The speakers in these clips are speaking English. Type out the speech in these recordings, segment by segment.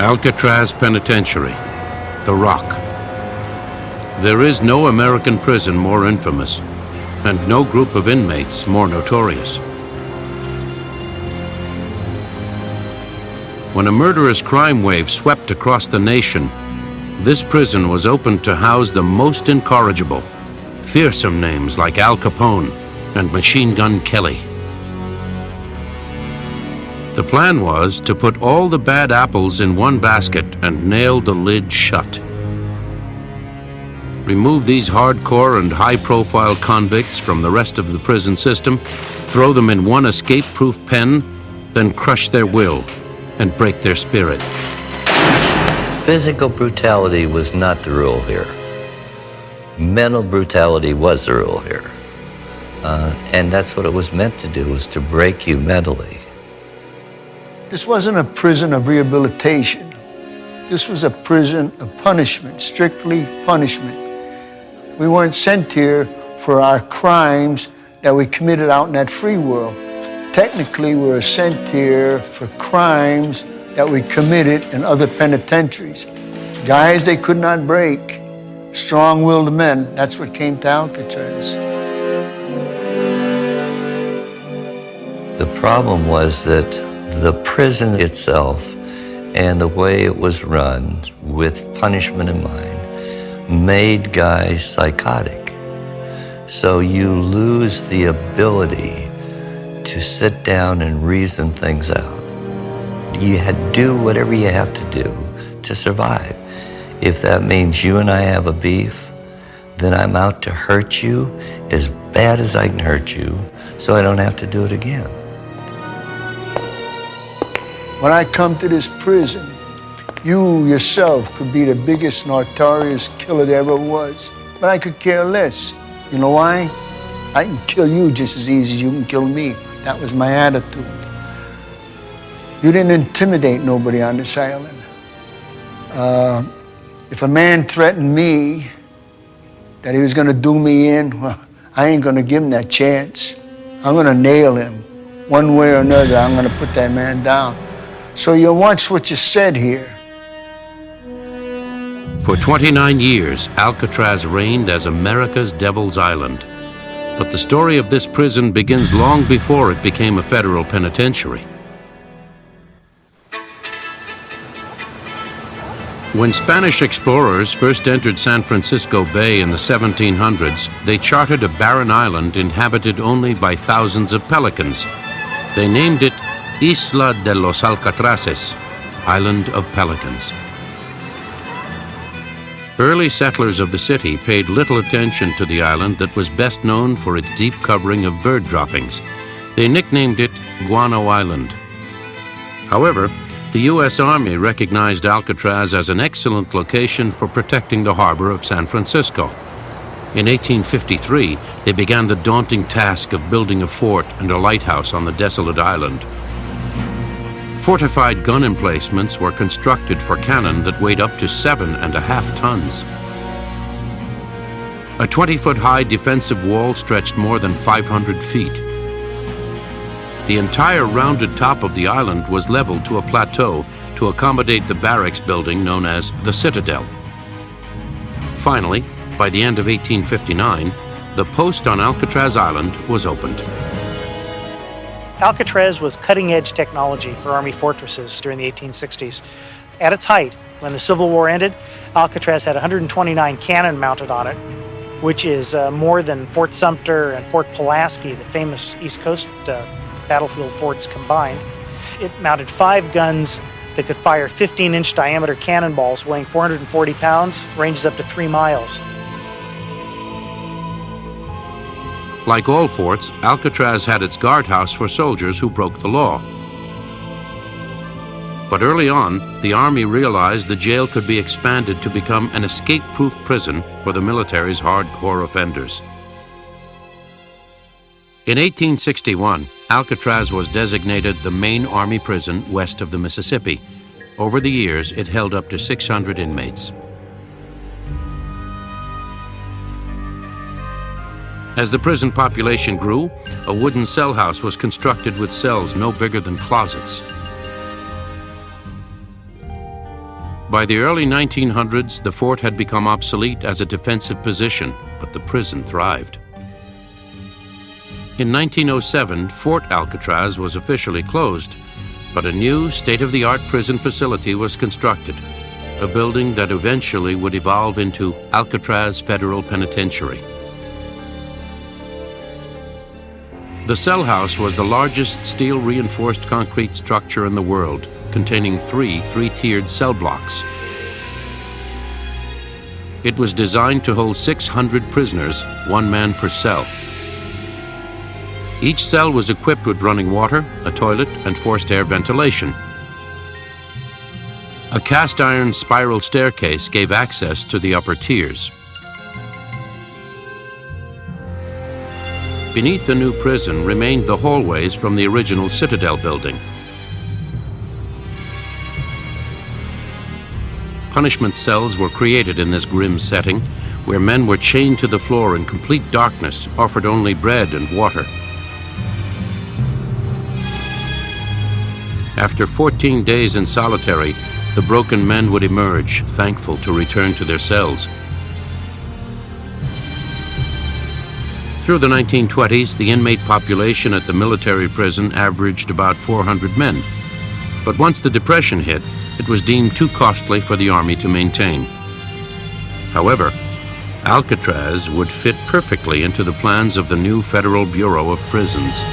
Alcatraz Penitentiary, The Rock. There is no American prison more infamous, and no group of inmates more notorious. When a murderous crime wave swept across the nation, this prison was opened to house the most incorrigible, fearsome names like Al Capone and Machine Gun Kelly. The plan was to put all the bad apples in one basket and nail the lid shut. Remove these hardcore and high-profile convicts from the rest of the prison system, throw them in one escape-proof pen, then crush their will and break their spirit. Physical brutality was not the rule here. Mental brutality was the rule here. And that's what it was meant to do, was to break you mentally. This wasn't a prison of rehabilitation. This was a prison of punishment, strictly punishment. We weren't sent here for our crimes that we committed out in that free world. Technically, we were sent here for crimes that we committed in other penitentiaries. Guys they could not break, strong-willed men. That's what came to Alcatraz. The problem was that the prison itself and the way it was run with punishment in mind made guys psychotic. So you lose the ability to sit down and reason things out. You had to do whatever you have to do to survive. If that means you and I have a beef, then I'm out to hurt you as bad as I can hurt you so I don't have to do it again. When I come to this prison, you yourself could be the biggest notorious killer there ever was, but I could care less. You know why? I can kill you just as easy as you can kill me. That was my attitude. You didn't intimidate nobody on this island. If a man threatened me that he was gonna do me in, well, I ain't gonna give him that chance. I'm gonna nail him. One way or another, I'm gonna put that man down. So you watch what you said here. For 29 years, Alcatraz reigned as America's Devil's Island. But the story of this prison begins long before it became a federal penitentiary. When Spanish explorers first entered San Francisco Bay in the 1700s, they charted a barren island inhabited only by thousands of pelicans. They named it Isla de los Alcatrazes, Island of Pelicans. Early settlers of the city paid little attention to the island that was best known for its deep covering of bird droppings. They nicknamed it Guano Island. However, the U.S. Army recognized Alcatraz as an excellent location for protecting the harbor of San Francisco. In 1853, they began the daunting task of building a fort and a lighthouse on the desolate island. Fortified gun emplacements were constructed for cannon that weighed up to 7.5 tons. A 20-foot-high defensive wall stretched more than 500 feet. The entire rounded top of the island was leveled to a plateau to accommodate the barracks building known as the Citadel. Finally, by the end of 1859, the post on Alcatraz Island was opened. Alcatraz was cutting-edge technology for Army fortresses during the 1860s. At its height, when the Civil War ended, Alcatraz had 129 cannon mounted on it, which is more than Fort Sumter and Fort Pulaski, the famous East Coast battlefield forts combined. It mounted 5 guns that could fire 15-inch diameter cannonballs weighing 440 pounds, ranges up to 3 miles. Like all forts, Alcatraz had its guardhouse for soldiers who broke the law. But early on, the Army realized the jail could be expanded to become an escape-proof prison for the military's hardcore offenders. In 1861, Alcatraz was designated the main Army prison west of the Mississippi. Over the years, it held up to 600 inmates. As the prison population grew, a wooden cell house was constructed with cells no bigger than closets. By the early 1900s, the fort had become obsolete as a defensive position, but the prison thrived. In 1907, Fort Alcatraz was officially closed, but a new state-of-the-art prison facility was constructed, a building that eventually would evolve into Alcatraz Federal Penitentiary. The cell house was the largest steel-reinforced concrete structure in the world, containing three-tiered cell blocks. It was designed to hold 600 prisoners, one man per cell. Each cell was equipped with running water, a toilet, and forced air ventilation. A cast-iron spiral staircase gave access to the upper tiers. Beneath the new prison remained the hallways from the original Citadel building. Punishment cells were created in this grim setting, where men were chained to the floor in complete darkness, offered only bread and water. After 14 days in solitary, the broken men would emerge, thankful to return to their cells. Through the 1920s, the inmate population at the military prison averaged about 400 men. But once the Depression hit, it was deemed too costly for the Army to maintain. However, Alcatraz would fit perfectly into the plans of the new Federal Bureau of Prisons.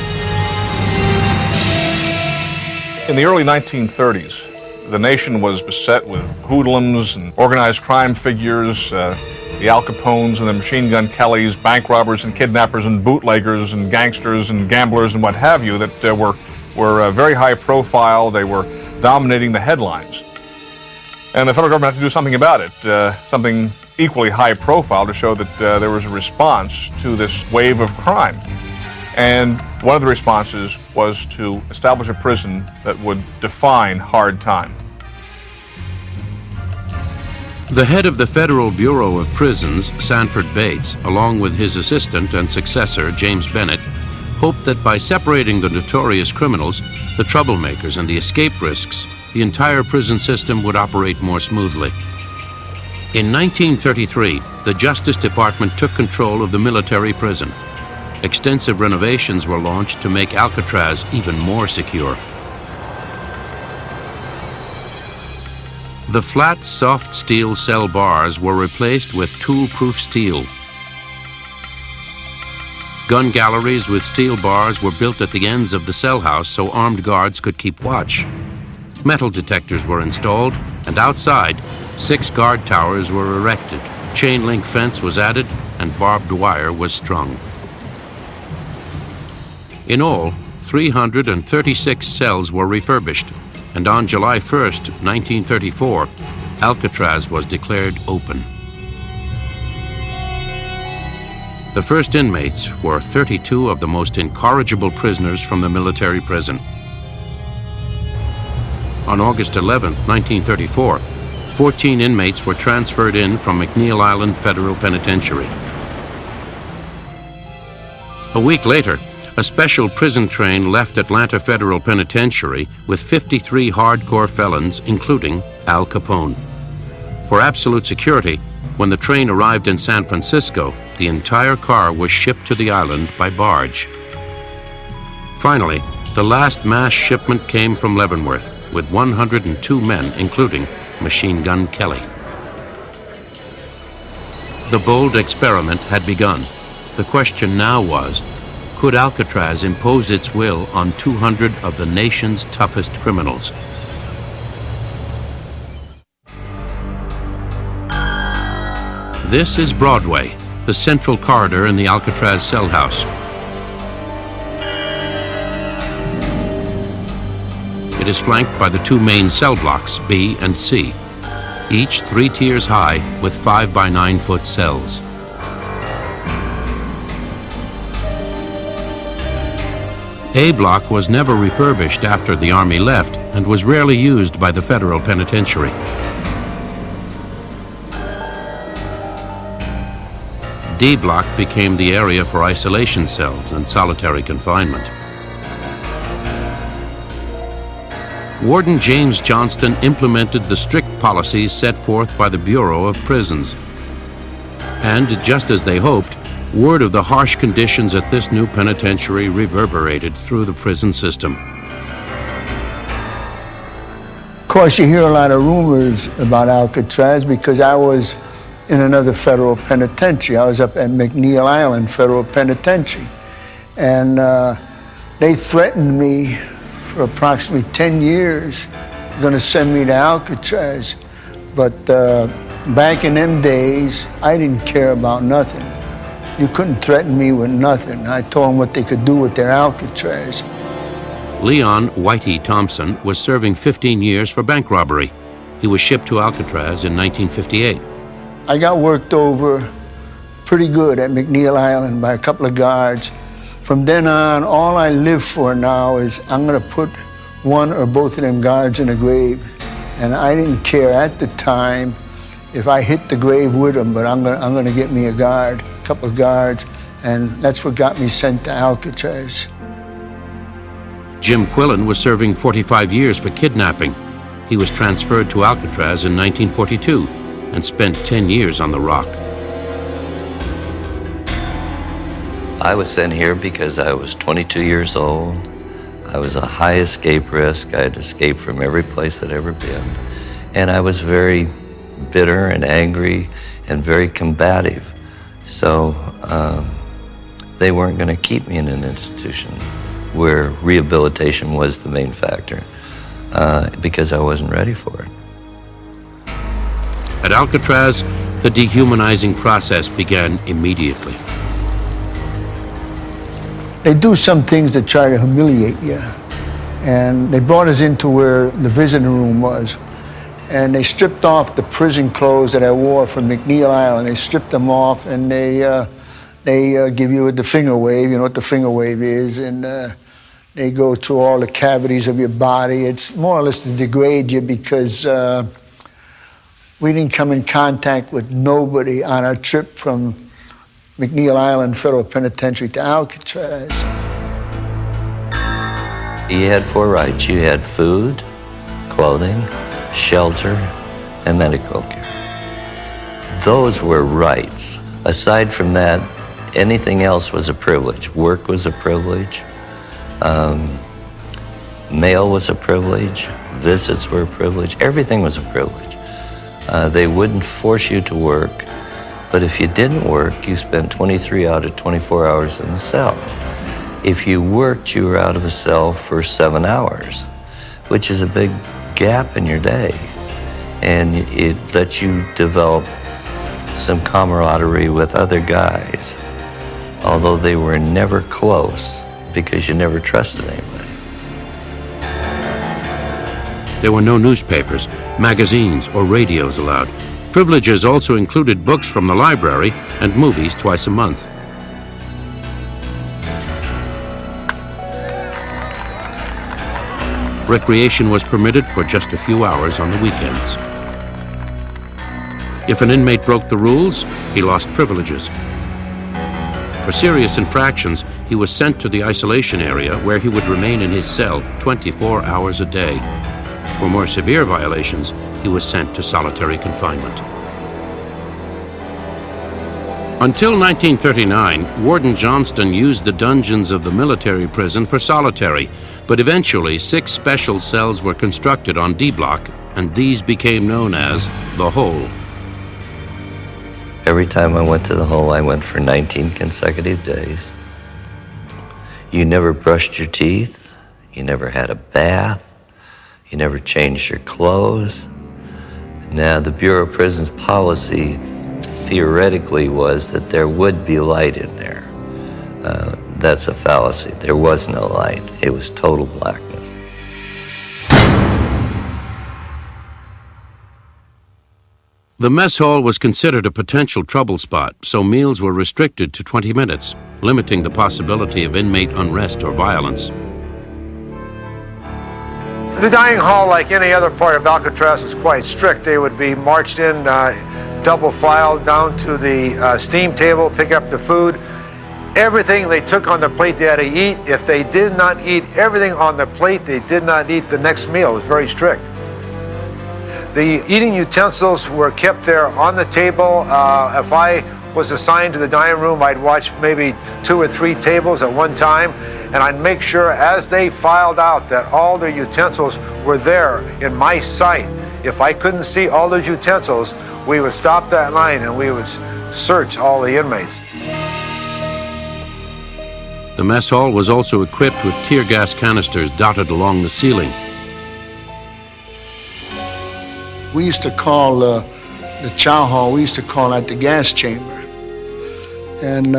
In the early 1930s, the nation was beset with hoodlums and organized crime figures, the Al Capones and the Machine Gun Kellys, bank robbers and kidnappers and bootleggers and gangsters and gamblers and what have you that were very high profile. They were dominating the headlines. And the federal government had to do something about it, something equally high profile to show that there was a response to this wave of crime. And one of the responses was to establish a prison that would define hard time. The head of the Federal Bureau of Prisons, Sanford Bates, along with his assistant and successor, James Bennett, hoped that by separating the notorious criminals, the troublemakers, and the escape risks, the entire prison system would operate more smoothly. In 1933, the Justice Department took control of the military prison. Extensive renovations were launched to make Alcatraz even more secure. The flat, soft steel cell bars were replaced with tool-proof steel. Gun galleries with steel bars were built at the ends of the cell house so armed guards could keep watch. Metal detectors were installed, and outside, 6 guard towers were erected. Chain link fence was added, and barbed wire was strung. In all, 336 cells were refurbished, and on July 1st, 1934, Alcatraz was declared open. The first inmates were 32 of the most incorrigible prisoners from the military prison. On August 11, 1934, 14 inmates were transferred in from McNeil Island Federal Penitentiary. A week later, a special prison train left Atlanta Federal Penitentiary with 53 hardcore felons, including Al Capone. For absolute security, when the train arrived in San Francisco, the entire car was shipped to the island by barge. Finally, the last mass shipment came from Leavenworth, with 102 men, including Machine Gun Kelly. The bold experiment had begun. The question now was, could Alcatraz impose its will on 200 of the nation's toughest criminals? This is Broadway, the central corridor in the Alcatraz cell house. It is flanked by the 2 main cell blocks, B and C, each 3 tiers high with 5 by 9 foot cells. A block was never refurbished after the Army left and was rarely used by the Federal Penitentiary. D block became the area for isolation cells and solitary confinement. Warden James Johnston implemented the strict policies set forth by the Bureau of Prisons. And just as they hoped, word of the harsh conditions at this new penitentiary reverberated through the prison system. Of course, you hear a lot of rumors about Alcatraz because I was in another federal penitentiary. I was up at McNeil Island Federal Penitentiary. And they threatened me for approximately 10 years, going to send me to Alcatraz. But back in them days, I didn't care about nothing. You couldn't threaten me with nothing. I told them what they could do with their Alcatraz. Leon Whitey Thompson was serving 15 years for bank robbery. He was shipped to Alcatraz in 1958. I got worked over pretty good at McNeil Island by a couple of guards. From then on, all I live for now is I'm going to put one or both of them guards in a grave. And I didn't care at the time if I hit the grave with them, but I'm going to get me a guard, a couple of guards, and that's what got me sent to Alcatraz. Jim Quillen was serving 45 years for kidnapping. He was transferred to Alcatraz in 1942 and spent 10 years on the rock. I was sent here because I was 22 years old. I was a high escape risk. I had escaped from every place I'd ever been. And I was very bitter and angry and very combative. So they weren't going to keep me in an institution where rehabilitation was the main factor because I wasn't ready for it. At Alcatraz, the dehumanizing process began immediately. They do some things to try to humiliate you. And they brought us into where the visiting room was. And they stripped off the prison clothes that I wore from McNeil Island. They stripped them off and they give you the finger wave. You know what the finger wave is. And they go through all the cavities of your body. It's more or less to degrade you because we didn't come in contact with nobody on our trip from McNeil Island Federal Penitentiary to Alcatraz. You had 4 rights. You had food, clothing, shelter, and medical care. Those were rights. Aside from that, anything else was a privilege. Work was a privilege. Mail was a privilege. Visits were a privilege. Everything was a privilege. They wouldn't force you to work. But if you didn't work, you spent 23 out of 24 hours in the cell. If you worked, you were out of the cell for 7 hours, which is a big gap in your day. And it lets you develop some camaraderie with other guys, although they were never close because you never trusted anybody. There were no newspapers, magazines, or radios allowed. Privileges also included books from the library and movies twice a month. Recreation was permitted for just a few hours on the weekends. If an inmate broke the rules, he lost privileges. For serious infractions, he was sent to the isolation area where he would remain in his cell 24 hours a day. For more severe violations, he was sent to solitary confinement. Until 1939, Warden Johnston used the dungeons of the military prison for solitary, but eventually 6 special cells were constructed on D Block, and these became known as the Hole. Every time I went to the Hole, I went for 19 consecutive days. You never brushed your teeth. You never had a bath. You never changed your clothes. Now, the Bureau of Prisons policy theoretically was that there would be light in there. That's a fallacy. There was no light. It was total blackness. The mess hall was considered a potential trouble spot, so meals were restricted to 20 minutes, limiting the possibility of inmate unrest or violence. The dining hall, like any other part of Alcatraz, was quite strict. They would be marched in double file down to the steam table, pick up the food. Everything they took on the plate they had to eat. If they did not eat everything on the plate, they did not eat the next meal. It was very strict. The eating utensils were kept there on the table. If I was assigned to the dining room, I'd watch maybe 2 or 3 tables at one time, and I'd make sure as they filed out that all their utensils were there in my sight. If I couldn't see all those utensils, we would stop that line and we would search all the inmates. The mess hall was also equipped with tear gas canisters dotted along the ceiling. We used to call the chow hall, we used to call that the gas chamber. And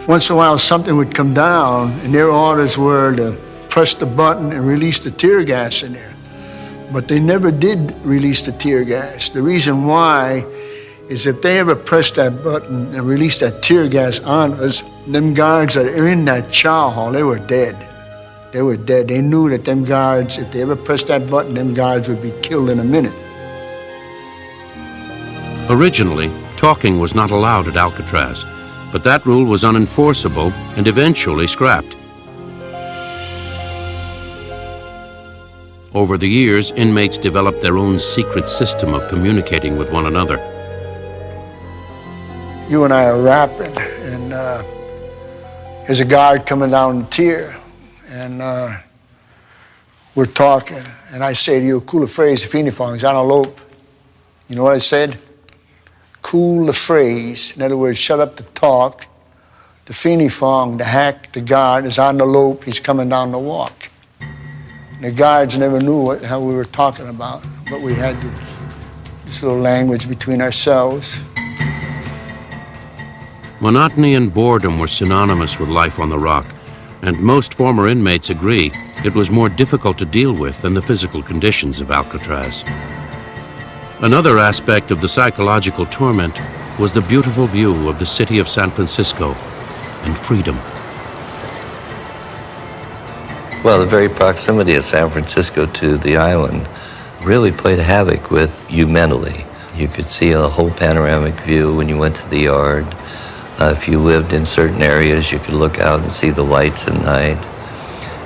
once in a while something would come down and their orders were to press the button and release the tear gas in there. But they never did release the tear gas. The reason why is if they ever pressed that button and released that tear gas on us, them guards that are in that chow hall, they were dead. They were dead. They knew that them guards, if they ever pressed that button, them guards would be killed in a minute. Originally, talking was not allowed at Alcatraz, but that rule was unenforceable and eventually scrapped. Over the years, inmates developed their own secret system of communicating with one another. You and I are rapping, and there's a guard coming down the tier, and we're talking, and I say to you, cool the phrase, Finifongs, antelope. You know what I said? Cool the phrase. In other words, shut up the talk. The Finifong, the hack, the guard is on the lope, he's coming down the walk. The guards never knew what the hell we were talking about, but we had this little language between ourselves. Monotony and boredom were synonymous with life on the rock, and most former inmates agree it was more difficult to deal with than the physical conditions of Alcatraz. Another aspect of the psychological torment was the beautiful view of the city of San Francisco and freedom. Well, the very proximity of San Francisco to the island really played havoc with you mentally. You could see a whole panoramic view when you went to the yard. If you lived in certain areas, you could look out and see the lights at night.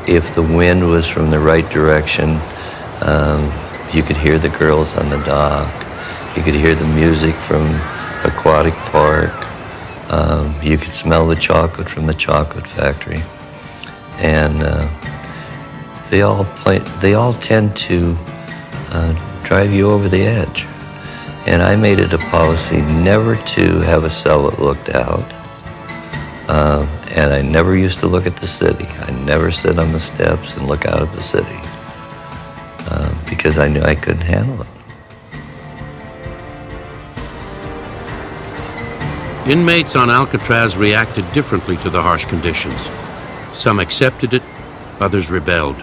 If the wind was from the right direction, you could hear the girls on the dock. You could hear the music from Aquatic Park. You could smell the chocolate from the chocolate factory. And they all tend to drive you over the edge. And I made it a policy never to have a cell that looked out. And I never used to look at the city. I never sit on the steps and look out at the city because I knew I couldn't handle it. Inmates on Alcatraz reacted differently to the harsh conditions. Some accepted it, others rebelled.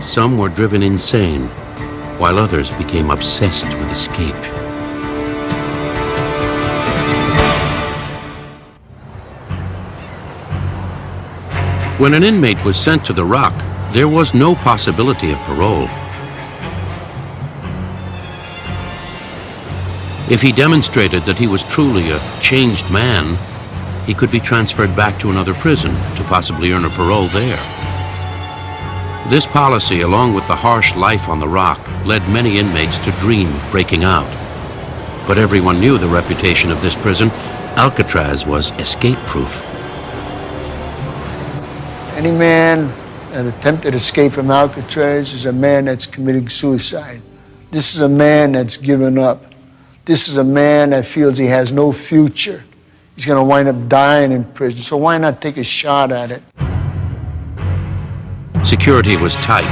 Some were driven insane, while others became obsessed with escape. When an inmate was sent to the Rock, there was no possibility of parole. If he demonstrated that he was truly a changed man, he could be transferred back to another prison to possibly earn a parole there. This policy, along with the harsh life on the Rock, led many inmates to dream of breaking out. But everyone knew the reputation of this prison. Alcatraz was escape-proof. Any man that attempted to escape from Alcatraz is a man that's committing suicide. This is a man that's given up. This is a man that feels he has no future. He's going to wind up dying in prison, so why not take a shot at it? Security was tight.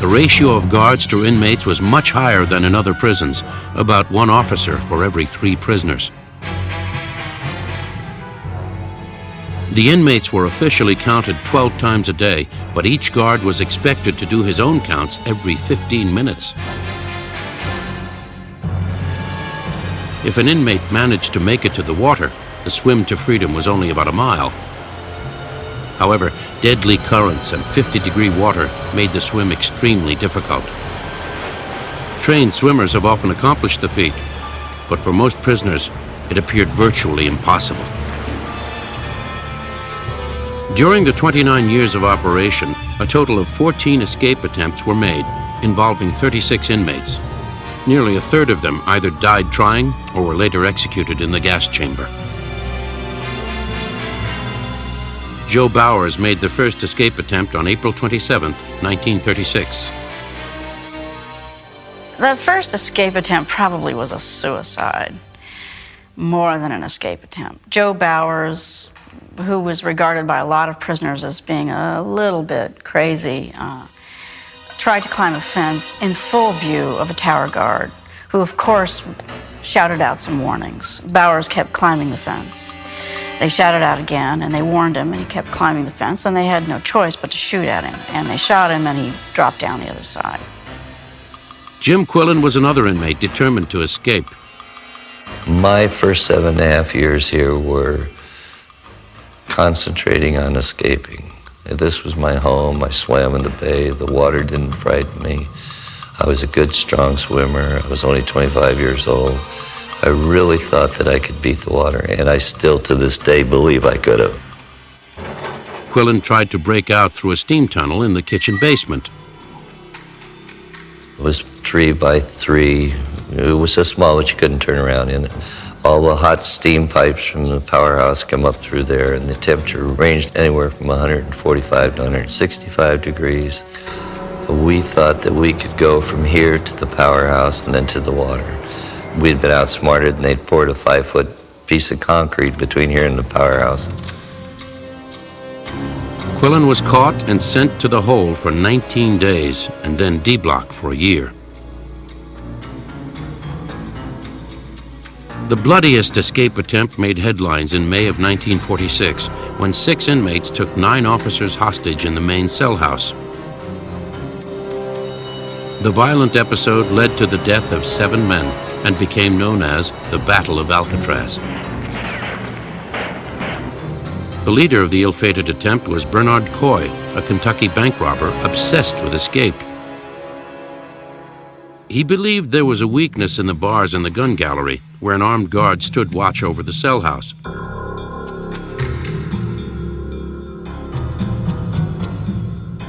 The ratio of guards to inmates was much higher than in other prisons, about 1 officer for every 3 prisoners. The inmates were officially counted 12 times a day, but each guard was expected to do his own counts every 15 minutes. If an inmate managed to make it to the water, the swim to freedom was only about a mile. However, deadly currents and 50-degree water made the swim extremely difficult. Trained swimmers have often accomplished the feat, but for most prisoners, it appeared virtually impossible. During the 29 years of operation, a total of 14 escape attempts were made, involving 36 inmates. Nearly a third of them either died trying or were later executed in the gas chamber. Joe Bowers made the first escape attempt on April 27, 1936. The first escape attempt probably was a suicide, more than an escape attempt. Joe Bowers, who was regarded by a lot of prisoners as being a little bit crazy, tried to climb a fence in full view of a tower guard, who of course shouted out some warnings. Bowers kept climbing the fence. They shouted out again, and they warned him, and he kept climbing the fence, and they had no choice but to shoot at him. And they shot him, and he dropped down the other side. Jim Quillen was another inmate determined to escape. My first 7.5 years here were concentrating on escaping. This was my home. I swam in the bay. The water didn't frighten me. I was a good, strong swimmer. I was only 25 years old. I really thought that I could beat the water, and I still to this day believe I could have. Quillen tried to break out through a steam tunnel in the kitchen basement. It was 3 by 3. It was so small that you couldn't turn around in it. All the hot steam pipes from the powerhouse come up through there, and the temperature ranged anywhere from 145 to 165 degrees. We thought that we could go from here to the powerhouse and then to the water. We'd been outsmarted, and they'd poured a 5-foot piece of concrete between here and the powerhouse. Quillen was caught and sent to the hole for 19 days and then D-block for a year. The bloodiest escape attempt made headlines in May of 1946 when 6 inmates took 9 officers hostage in the main cell house. The violent episode led to the death of 7 men and became known as the Battle of Alcatraz. The leader of the ill-fated attempt was Bernard Coy, a Kentucky bank robber obsessed with escape. He believed there was a weakness in the bars in the gun gallery, where an armed guard stood watch over the cell house.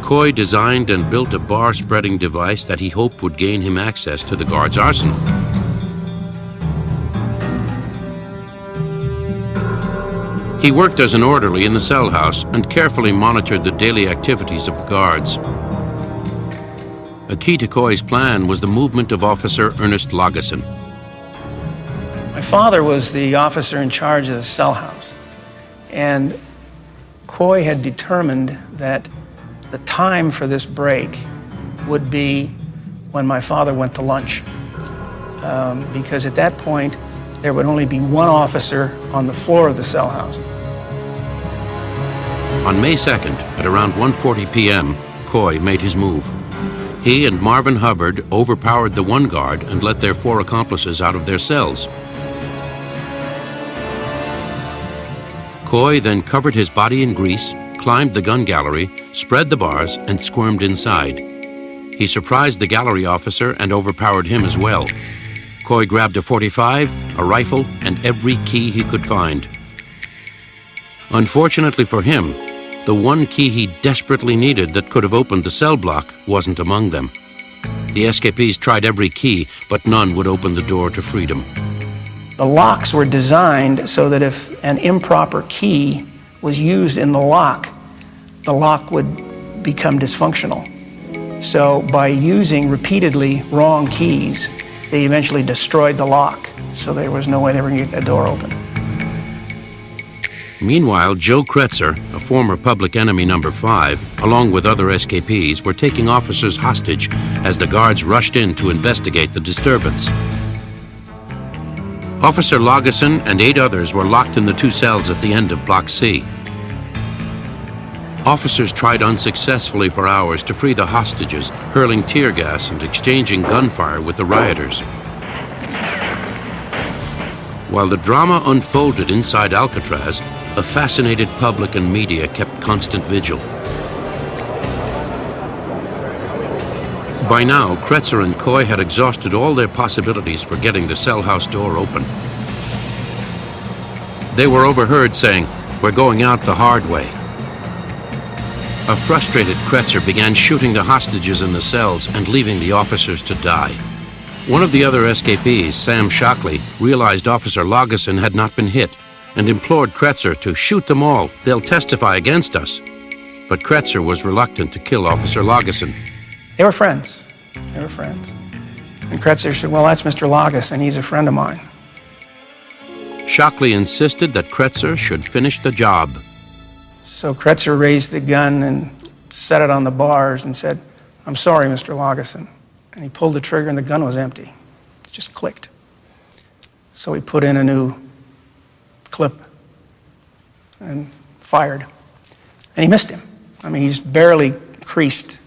Coy designed and built a bar-spreading device that he hoped would gain him access to the guard's arsenal. He worked as an orderly in the cell house and carefully monitored the daily activities of the guards. A key to Coy's plan was the movement of Officer Ernest Lageson. My father was the officer in charge of the cell house, and Coy had determined that the time for this break would be when my father went to lunch, because at that point there would only be one officer on the floor of the cell house. On May 2nd, at around 1:40 p.m., Coy made his move. He and Marvin Hubbard overpowered the one guard and let their 4 accomplices out of their cells. Coy then covered his body in grease, climbed the gun gallery, spread the bars, and squirmed inside. He surprised the gallery officer and overpowered him as well. Coy grabbed a .45, a rifle, and every key he could find. Unfortunately for him, the one key he desperately needed that could have opened the cell block wasn't among them. The escapees tried every key, but none would open the door to freedom. The locks were designed so that if an improper key was used in the lock would become dysfunctional. So by using repeatedly wrong keys, they eventually destroyed the lock, so there was no way they were going to get that door open. Meanwhile, Joe Kretzer, a former public enemy number 5, along with other escapees, were taking officers hostage as the guards rushed in to investigate the disturbance. Officer Lageson and 8 others were locked in the 2 cells at the end of Block C. Officers tried unsuccessfully for hours to free the hostages, hurling tear gas and exchanging gunfire with the rioters. While the drama unfolded inside Alcatraz, a fascinated public and media kept constant vigil. By now, Kretzer and Coy had exhausted all their possibilities for getting the cell house door open. They were overheard saying, "We're going out the hard way." A frustrated Kretzer began shooting the hostages in the cells and leaving the officers to die. One of the other escapees, Sam Shockley, realized Officer Lageson had not been hit and implored Kretzer to shoot them all. They'll testify against us. But Kretzer was reluctant to kill Officer Lageson. They were friends. They were friends. And Kretzer said, well, that's Mr. Lageson. He's a friend of mine. Shockley insisted that Kretzer should finish the job. So Kretzer raised the gun and set it on the bars and said, I'm sorry, Mr. Lageson. And he pulled the trigger and the gun was empty. It just clicked. So he put in a new clip and fired. And he missed him. I mean, he's barely creased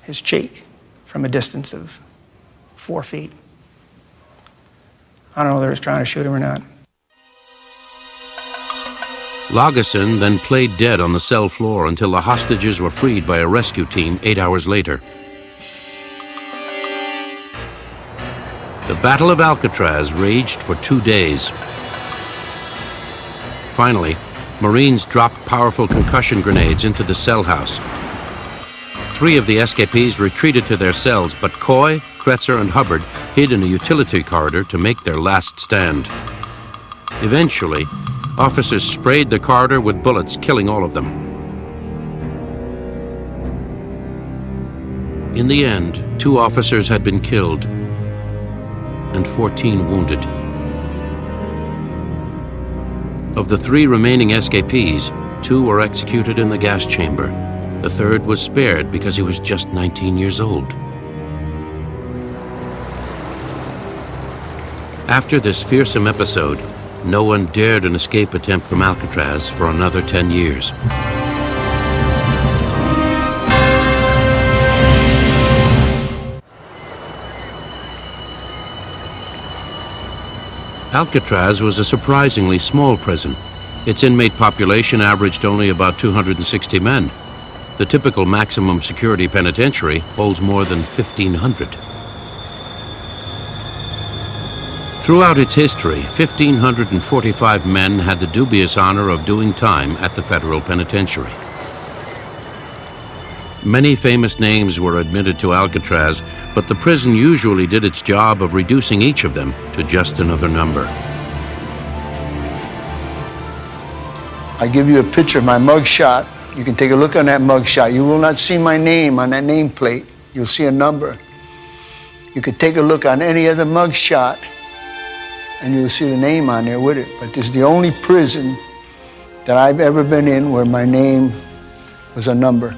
his cheek from a distance of 4 feet. I don't know whether he was trying to shoot him or not. Lageson then played dead on the cell floor until the hostages were freed by a rescue team 8 hours later. The Battle of Alcatraz raged for 2 days. Finally, Marines dropped powerful concussion grenades into the cell house. 3 of the escapees retreated to their cells, but Coy, Kretzer, and Hubbard hid in a utility corridor to make their last stand. Eventually, officers sprayed the corridor with bullets, killing all of them. In the end, 2 officers had been killed and 14 wounded. Of the 3 remaining escapees, 2 were executed in the gas chamber. The third was spared because he was just 19 years old. After this fearsome episode, no one dared an escape attempt from Alcatraz for another 10 years. Alcatraz was a surprisingly small prison. Its inmate population averaged only about 260 men. The typical maximum security penitentiary holds more than 1,500. Throughout its history, 1,545 men had the dubious honor of doing time at the federal penitentiary. Many famous names were admitted to Alcatraz, but the prison usually did its job of reducing each of them to just another number. I give you a picture of my mug shot. You can take a look on that mug shot. You will not see my name on that nameplate. You'll see a number. You could take a look on any other mug shot and you'll see the name on there with it. But this is the only prison that I've ever been in where my name was a number.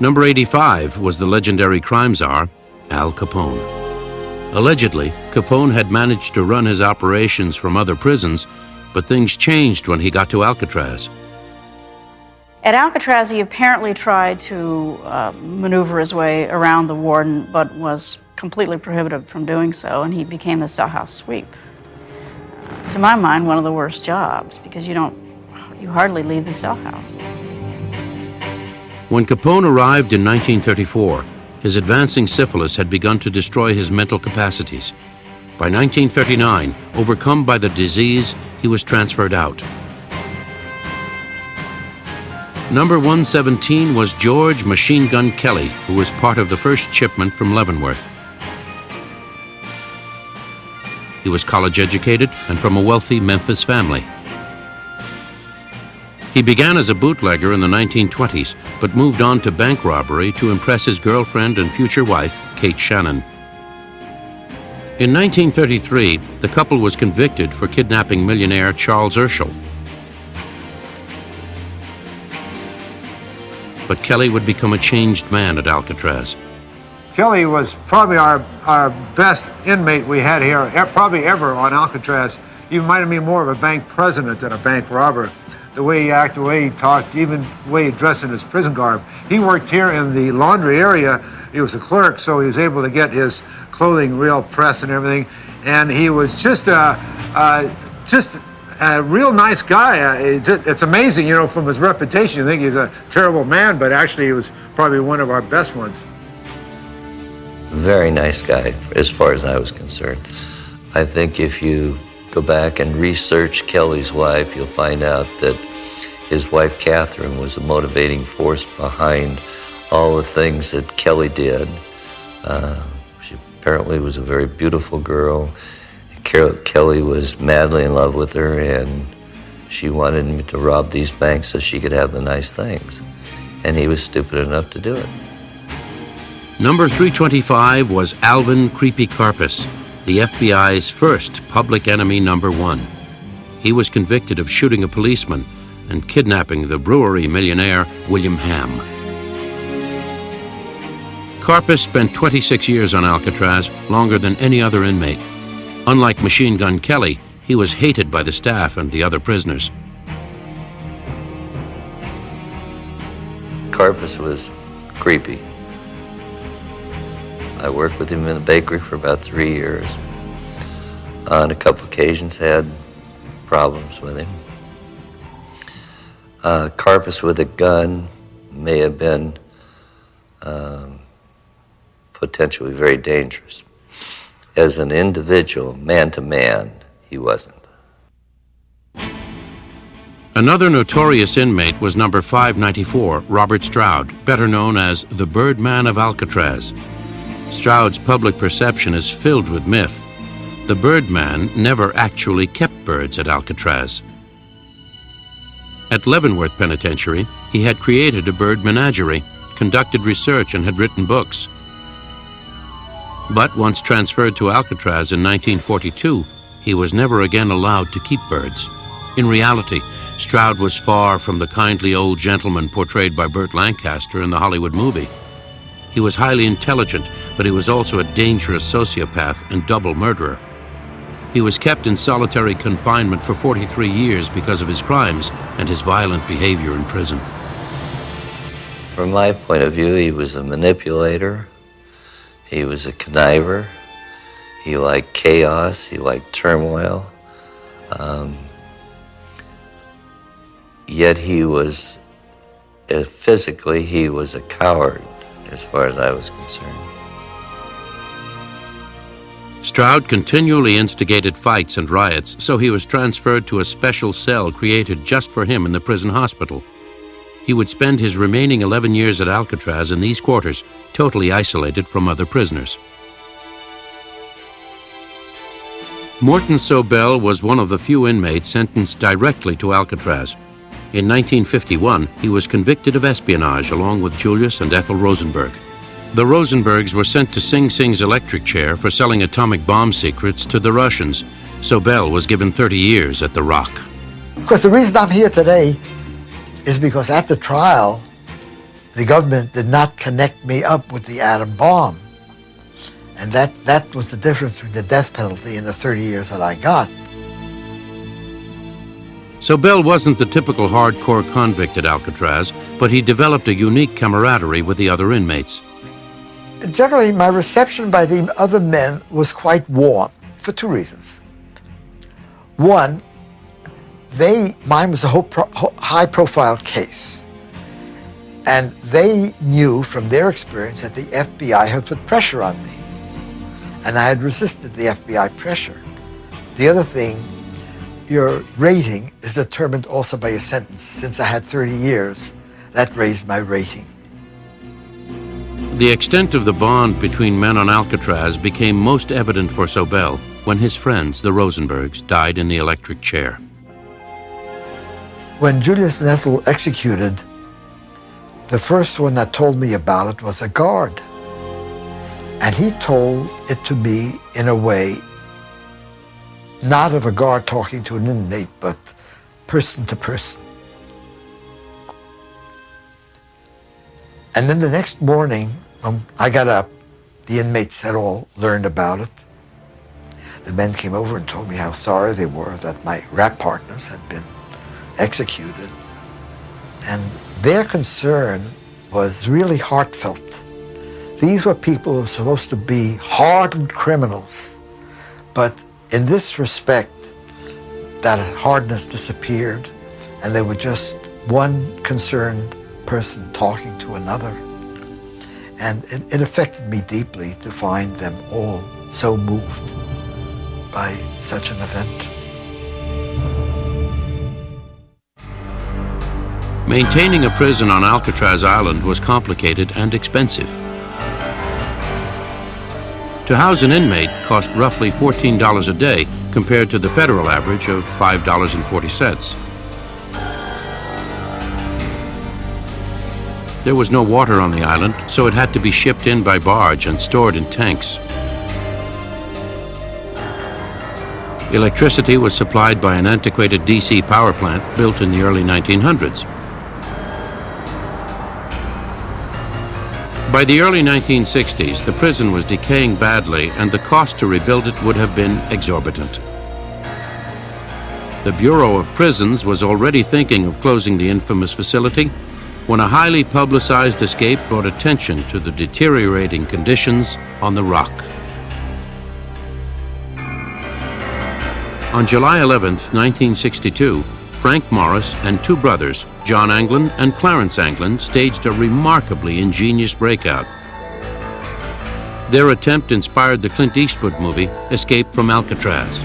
Number 85 was the legendary crime czar, Al Capone. Allegedly, Capone had managed to run his operations from other prisons, but things changed when he got to Alcatraz. At Alcatraz, he apparently tried to maneuver his way around the warden, but was completely prohibited from doing so, and he became the cell house sweep. To my mind, one of the worst jobs, because you hardly leave the cell house. When Capone arrived in 1934, his advancing syphilis had begun to destroy his mental capacities. By 1939, overcome by the disease, he was transferred out. Number 117 was George Machine Gun Kelly, who was part of the first shipment from Leavenworth. He was college educated and from a wealthy Memphis family. He began as a bootlegger in the 1920s, but moved on to bank robbery to impress his girlfriend and future wife, Kate Shannon. In 1933, the couple was convicted for kidnapping millionaire Charles Urschel. But Kelly would become a changed man at Alcatraz. Kelly was probably our best inmate we had here, probably ever on Alcatraz. He reminded me more of a bank president than a bank robber. The way he acted, the way he talked, even the way he dressed in his prison garb. He worked here in the laundry area. He was a clerk, so he was able to get his clothing real pressed and everything. And he was just a real nice guy. It's amazing, you know, from his reputation. You think he's a terrible man, but actually he was probably one of our best ones. Very nice guy, as far as I was concerned. I think if you go back and research Kelly's wife, you'll find out that His wife, Catherine, was a motivating force behind all the things that Kelly did. She apparently was a very beautiful girl. Kelly was madly in love with her, and she wanted him to rob these banks so she could have the nice things. And he was stupid enough to do it. Number 325 was Alvin Creepy Karpis, the FBI's first public enemy #1. He was convicted of shooting a policeman and kidnapping the brewery millionaire William Ham. Karpis spent 26 years on Alcatraz, longer than any other inmate. Unlike Machine Gun Kelly, he was hated by the staff and the other prisoners. Karpis was creepy. I worked with him in the bakery for about 3 years. On a couple occasions had problems with him. Karpis with a gun may have been potentially very dangerous. As an individual, man to man, he wasn't. Another notorious inmate was number 594, Robert Stroud, better known as the Birdman of Alcatraz. Stroud's public perception is filled with myth. The Birdman never actually kept birds at Alcatraz. At Leavenworth Penitentiary, he had created a bird menagerie, conducted research, and had written books. But once transferred to Alcatraz in 1942, he was never again allowed to keep birds. In reality, Stroud was far from the kindly old gentleman portrayed by Burt Lancaster in the Hollywood movie. He was highly intelligent, but he was also a dangerous sociopath and double murderer. He was kept in solitary confinement for 43 years because of his crimes and his violent behavior in prison. From my point of view, he was a manipulator. He was a conniver. He liked chaos. He liked turmoil. Yet he was, physically, he was a coward as far as I was concerned. Stroud continually instigated fights and riots, so he was transferred to a special cell created just for him in the prison hospital. He would spend his remaining 11 years at Alcatraz in these quarters, totally isolated from other prisoners. Morton Sobel was one of the few inmates sentenced directly to Alcatraz. In 1951, he was convicted of espionage along with Julius and Ethel Rosenberg. The Rosenbergs were sent to Sing Sing's electric chair for selling atomic bomb secrets to the Russians. Sobel was given 30 years at the Rock. Of course, the reason I'm here today is because at the trial, the government did not connect me up with the atom bomb. And that was the difference between the death penalty and the 30 years that I got. Sobel wasn't the typical hardcore convict at Alcatraz, but he developed a unique camaraderie with the other inmates. Generally, my reception by the other men was quite warm for two reasons. One, mine was a high-profile case, and they knew from their experience that the FBI had put pressure on me, and I had resisted the FBI pressure. The other thing, your rating is determined also by your sentence. Since I had 30 years, that raised my rating. The extent of the bond between men on Alcatraz became most evident for Sobel when his friends, the Rosenbergs, died in the electric chair. When Julius and Ethel executed, the first one that told me about it was a guard. And he told it to me in a way, not of a guard talking to an inmate, but person to person. And then the next morning, I got up. The inmates had all learned about it. The men came over and told me how sorry they were that my rap partners had been executed. And their concern was really heartfelt. These were people who were supposed to be hardened criminals. But in this respect, that hardness disappeared, and they were just one concerned person talking to another. And it affected me deeply to find them all so moved by such an event. Maintaining a prison on Alcatraz Island was complicated and expensive. To house an inmate cost roughly $14 a day compared to the federal average of $5.40. There was no water on the island, so it had to be shipped in by barge and stored in tanks. Electricity was supplied by an antiquated DC power plant built in the early 1900s. By the early 1960s, the prison was decaying badly, and the cost to rebuild it would have been exorbitant. The Bureau of Prisons was already thinking of closing the infamous facility when a highly publicized escape brought attention to the deteriorating conditions on the Rock. On July 11, 1962, Frank Morris and two brothers, John Anglin and Clarence Anglin, staged a remarkably ingenious breakout. Their attempt inspired the Clint Eastwood movie, Escape from Alcatraz.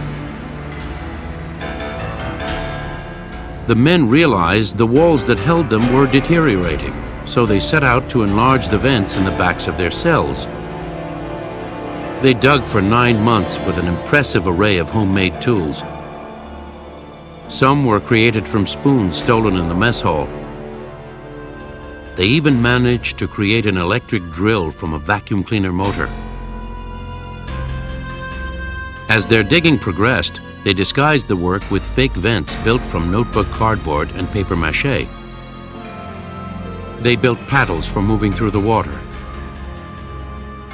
The men realized the walls that held them were deteriorating, so they set out to enlarge the vents in the backs of their cells. They dug for 9 months with an impressive array of homemade tools. Some were created from spoons stolen in the mess hall. They even managed to create an electric drill from a vacuum cleaner motor. As their digging progressed, they disguised the work with fake vents built from notebook cardboard and paper mache. They built paddles for moving through the water,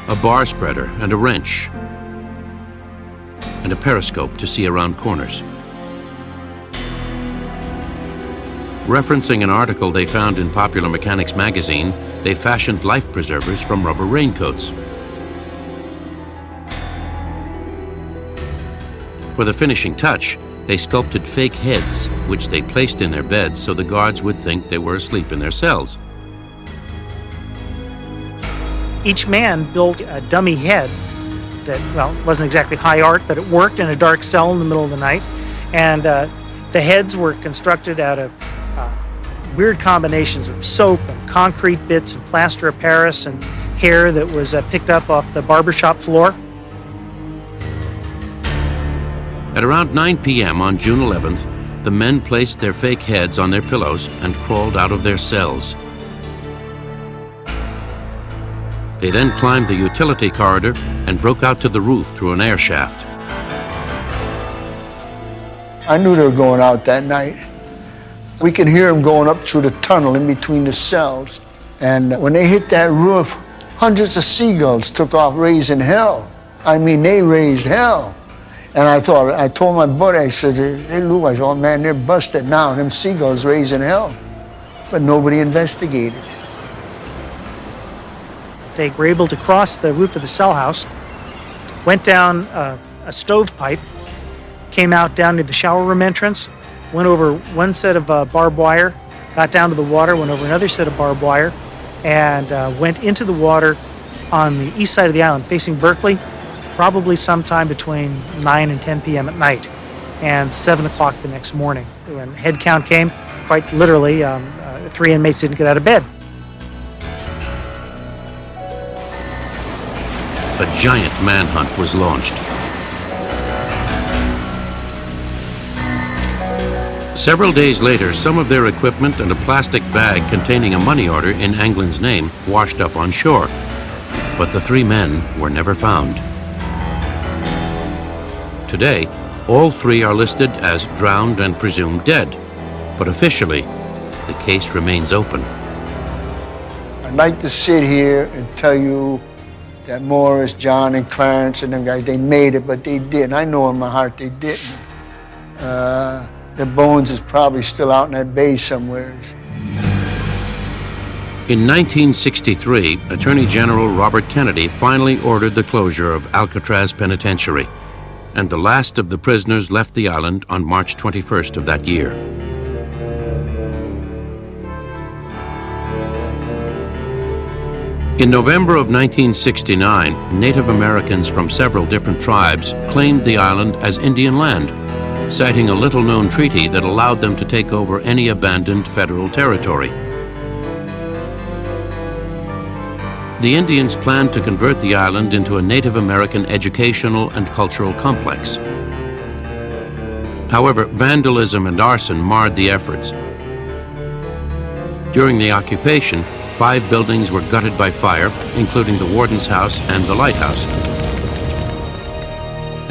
a bar spreader and a wrench, and a periscope to see around corners. Referencing an article they found in Popular Mechanics magazine, they fashioned life preservers from rubber raincoats. For the finishing touch, they sculpted fake heads, which they placed in their beds so the guards would think they were asleep in their cells. Each man built a dummy head that, well, wasn't exactly high art, but it worked in a dark cell in the middle of the night. And the heads were constructed out of weird combinations of soap and concrete bits and plaster of Paris and hair that was picked up off the barbershop floor. At around 9 p.m. on June 11th, the men placed their fake heads on their pillows and crawled out of their cells. They then climbed the utility corridor and broke out to the roof through an air shaft. I knew they were going out that night. We could hear them going up through the tunnel in between the cells. And when they hit that roof, hundreds of seagulls took off raising hell. I mean, they raised hell. And I told my buddy, I said, hey, Lou, I said, oh man, they're busted now. Them seagulls raising hell. But nobody investigated. They were able to cross the roof of the cell house, went down a stovepipe, came out down to the shower room entrance, went over one set of barbed wire, got down to the water, went over another set of barbed wire, and went into the water on the east side of the island, facing Berkeley, probably sometime between 9 and 10 p.m. at night, and 7 o'clock the next morning. When head count came, quite literally, 3 inmates didn't get out of bed. A giant manhunt was launched. Several days later, some of their equipment and a plastic bag containing a money order in Anglin's name washed up on shore. But the 3 men were never found. Today, all 3 are listed as drowned and presumed dead, but officially, the case remains open. I'd like to sit here and tell you that Morris, John, and Clarence and them guys, they made it, but they didn't. I know in my heart they didn't. Their bones is probably still out in that bay somewhere. In 1963, Attorney General Robert Kennedy finally ordered the closure of Alcatraz Penitentiary, and the last of the prisoners left the island on March 21st of that year. In November of 1969, Native Americans from several different tribes claimed the island as Indian land, citing a little-known treaty that allowed them to take over any abandoned federal territory. The Indians planned to convert the island into a Native American educational and cultural complex. However, vandalism and arson marred the efforts. During the occupation, 5 buildings were gutted by fire, including the warden's house and the lighthouse.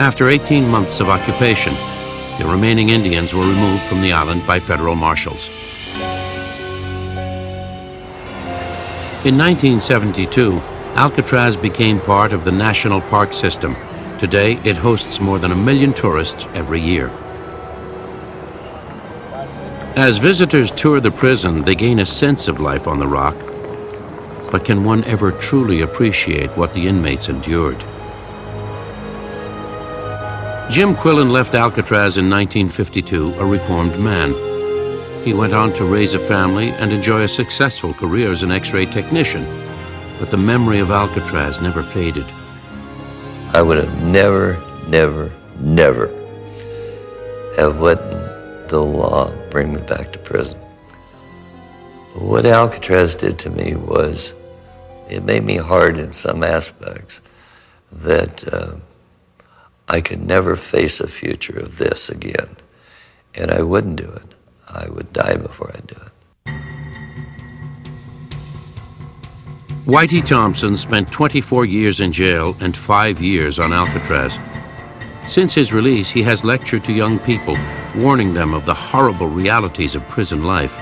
After 18 months of occupation, the remaining Indians were removed from the island by federal marshals. In 1972, Alcatraz became part of the National Park System. Today, it hosts more than 1 million tourists every year. As visitors tour the prison, they gain a sense of life on the rock. But can one ever truly appreciate what the inmates endured? Jim Quillen left Alcatraz in 1952, a reformed man. He went on to raise a family and enjoy a successful career as an X-ray technician. But the memory of Alcatraz never faded. I would have never have let the law bring me back to prison. What Alcatraz did to me was, it made me hard in some aspects that I could never face a future of this again. And I wouldn't do it. I would die before I'd do it. Whitey Thompson spent 24 years in jail and 5 years on Alcatraz. Since his release, he has lectured to young people, warning them of the horrible realities of prison life.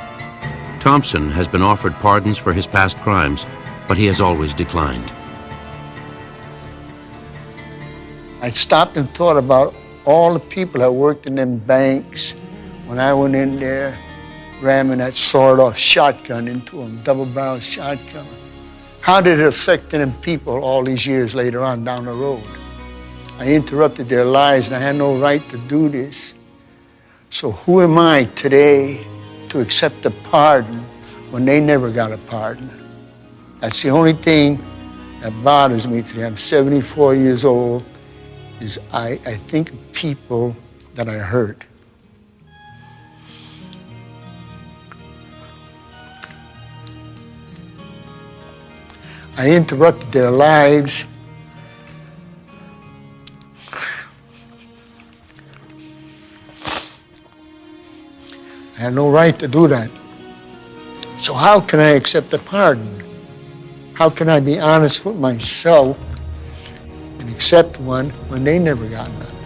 Thompson has been offered pardons for his past crimes, but he has always declined. I stopped and thought about all the people that worked in them banks when I went in there, ramming that sawed-off shotgun into them, double-barrel shotgun. How did it affect them people all these years later on down the road? I interrupted their lives, and I had no right to do this. So who am I today to accept a pardon when they never got a pardon? That's the only thing that bothers me today. I'm 74 years old, is I think of people that I hurt. I interrupted their lives. I had no right to do that. So how can I accept a pardon? How can I be honest with myself and accept one when they never got none?